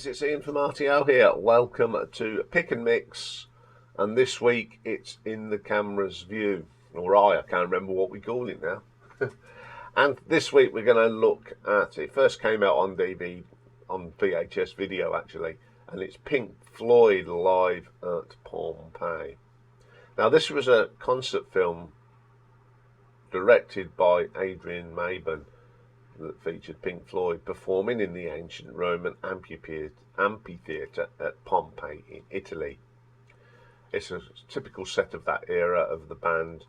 It's Iain from RTO here. Welcome to Pick and Mix, and this week it's in the camera's view, or I can't remember what we call it now. And this week we're going to look at, it first came out on VHS video actually, and it's Pink Floyd live at Pompeii. Now this was a concert film directed by Adrian Maben that featured Pink Floyd performing in the ancient Roman amphitheatre at Pompeii in Italy. It's a typical set of that era of the band,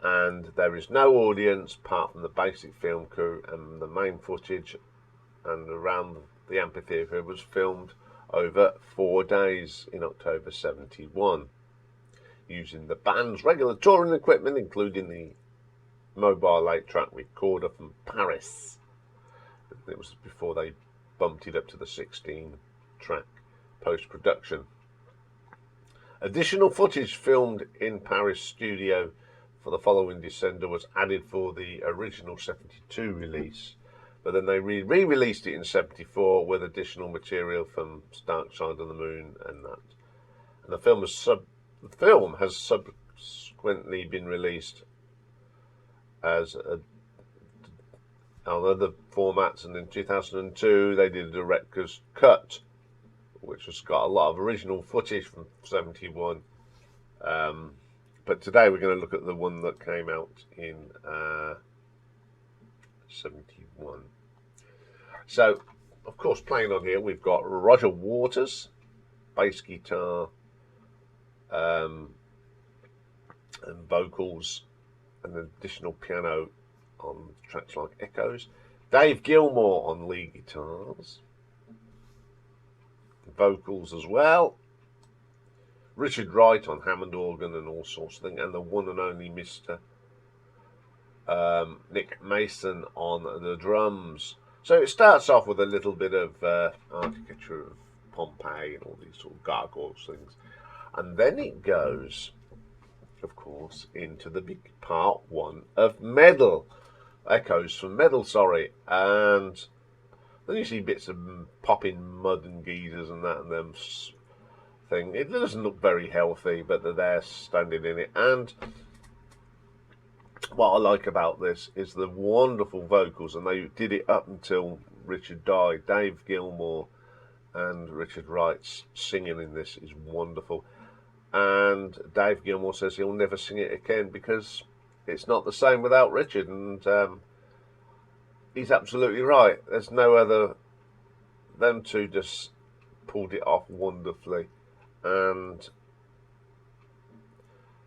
and there is no audience apart from the basic film crew, and the main footage and around the amphitheatre was filmed over 4 days in October 71 using the band's regular touring equipment, including the mobile 8-track recorder from Paris. It was before they bumped it up to the 16-track post-production. Additional footage filmed in Paris studio for the following December was added for the original 72 release, but then they re-released it in 74 with additional material from Dark Side of the Moon and that. And the film has subsequently been released as on other formats, and in 2002 they did a director's cut, which has got a lot of original footage from 71. But today we're going to look at the one that came out in 71. So, of course, playing on here we've got Roger Waters, bass guitar, and vocals, and additional piano on tracks like Echoes. Dave Gilmour on lead guitars, vocals as well. Richard Wright on Hammond organ and all sorts of things, and the one and only Mr. Nick Mason on the drums. So it starts off with a little bit of architecture of Pompeii and all these sort of gargoyles things, and then it goes, of course, into the big part one of Meddle. Echoes from Meddle, and then you see bits of popping mud and geezers and that and them thing. It doesn't look very healthy, but they're there standing in it. And what I like about this is the wonderful vocals, and they did it up until Richard died. Dave Gilmour and Richard Wright's singing in this is wonderful. And Dave Gilmour says he'll never sing it again because it's not the same without Richard, and he's absolutely right. There's no other. Them two just pulled it off wonderfully, and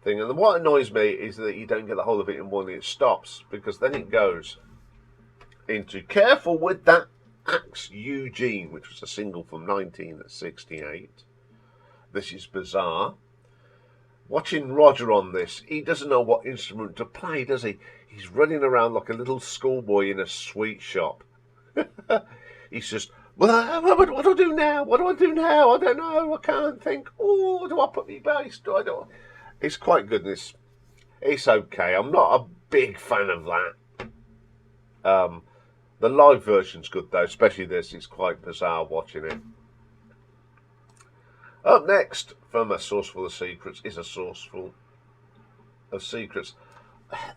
what annoys me is that you don't get the whole of it in one. It stops, because then it goes into "Careful with That Axe, Eugene," which was a single from 1968. This is bizarre. Watching Roger on this, he doesn't know what instrument to play, does he? He's running around like a little schoolboy in a sweet shop. He's just, well, what do I do now? What do I do now? I don't know. I can't think. Oh, do I put me bass? Do I do? It's quite good. It's okay. I'm not a big fan of that. The live version's good though, especially this. It's quite bizarre watching it. Up next, from A Source Full of Secrets, is A Source Full of Secrets.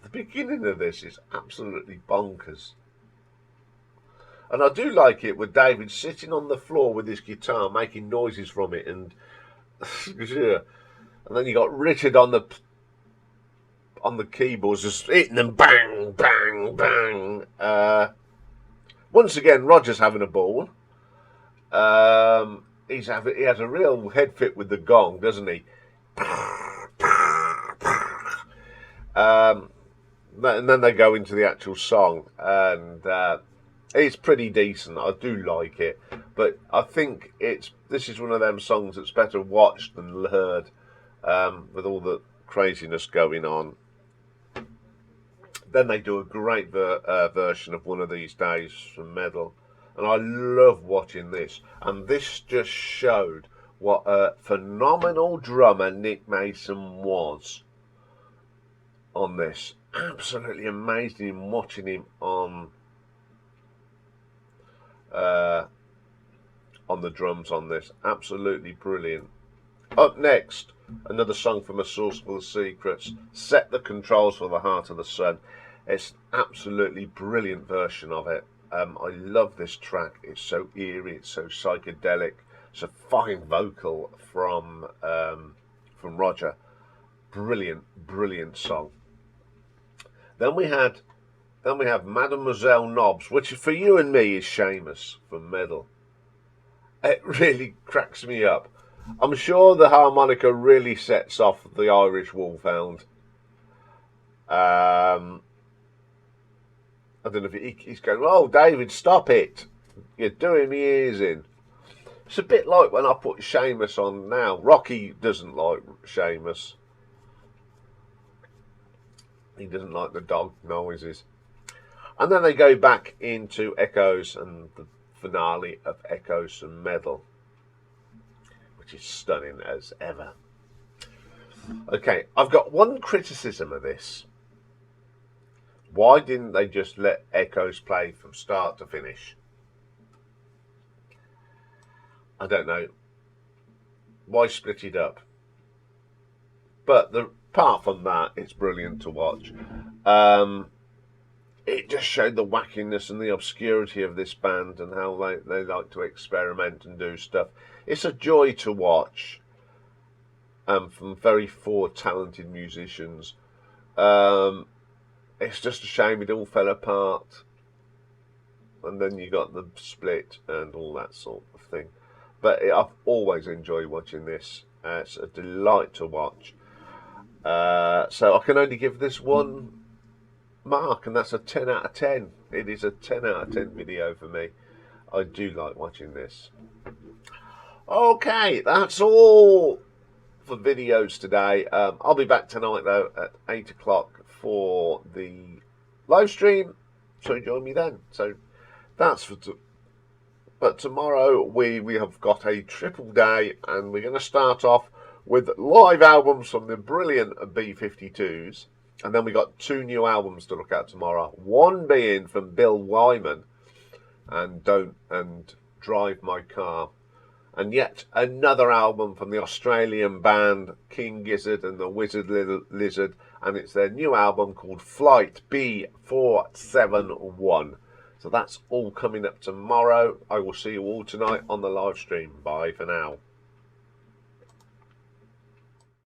The beginning of this is absolutely bonkers. And I do like it with David sitting on the floor with his guitar, making noises from it, and and then you got Richard on the keyboards, just hitting them, bang, bang, bang. Once again, Roger's having a ball. He has a real head fit with the gong, doesn't he? And then they go into the actual song, and It's pretty decent. I do like it, but I think this is one of them songs that's better watched than heard, with all the craziness going on. Then they do a great version of One of These Days from Medal, and I love watching this. And this just showed what a phenomenal drummer Nick Mason was on this. Absolutely amazing watching him on the drums on this. Absolutely brilliant. Up next, another song from A Source Full of Secrets, Set the Controls for the Heart of the Sun. It's an absolutely brilliant version of it. I love this track. It's so eerie, it's so psychedelic. It's a fine vocal from Roger. Brilliant, brilliant song. Then we have Mademoiselle Knobs, which for you and me is Seamus from Medal. It really cracks me up. I'm sure the harmonica really sets off the Irish Wolfhound. I don't know if he's going, oh, David, stop it. You're doing me ears in. It's a bit like when I put Seamus on now. Rocky doesn't like Seamus. He doesn't like the dog noises. And then they go back into Echoes and the finale of Echoes and Medal, which is stunning as ever. Okay, I've got one criticism of this. Why didn't they just let Echoes play from start to finish? I don't know. Why split it up? But apart from that, it's brilliant to watch. It just showed the wackiness and the obscurity of this band and how they like to experiment and do stuff. It's a joy to watch, from very four talented musicians. It's just a shame it all fell apart, and then you got the split and all that sort of thing. But I've always enjoyed watching this. It's a delight to watch. So I can only give this one mark, and that's a 10 out of 10. It is a 10 out of 10 video for me. I do like watching this. Okay, that's all for videos today. I'll be back tonight though at 8 o'clock for the live stream, so join me then. So that's for but tomorrow we have got a triple day, and we're going to start off with live albums from the brilliant B-52s. And then we got two new albums to look at tomorrow. One being from Bill Wyman and Drive My Car. And yet another album from the Australian band King Gizzard and the Wizard Lizard. And it's their new album called Flight B471. So that's all coming up tomorrow. I will see you all tonight on the live stream. Bye for now.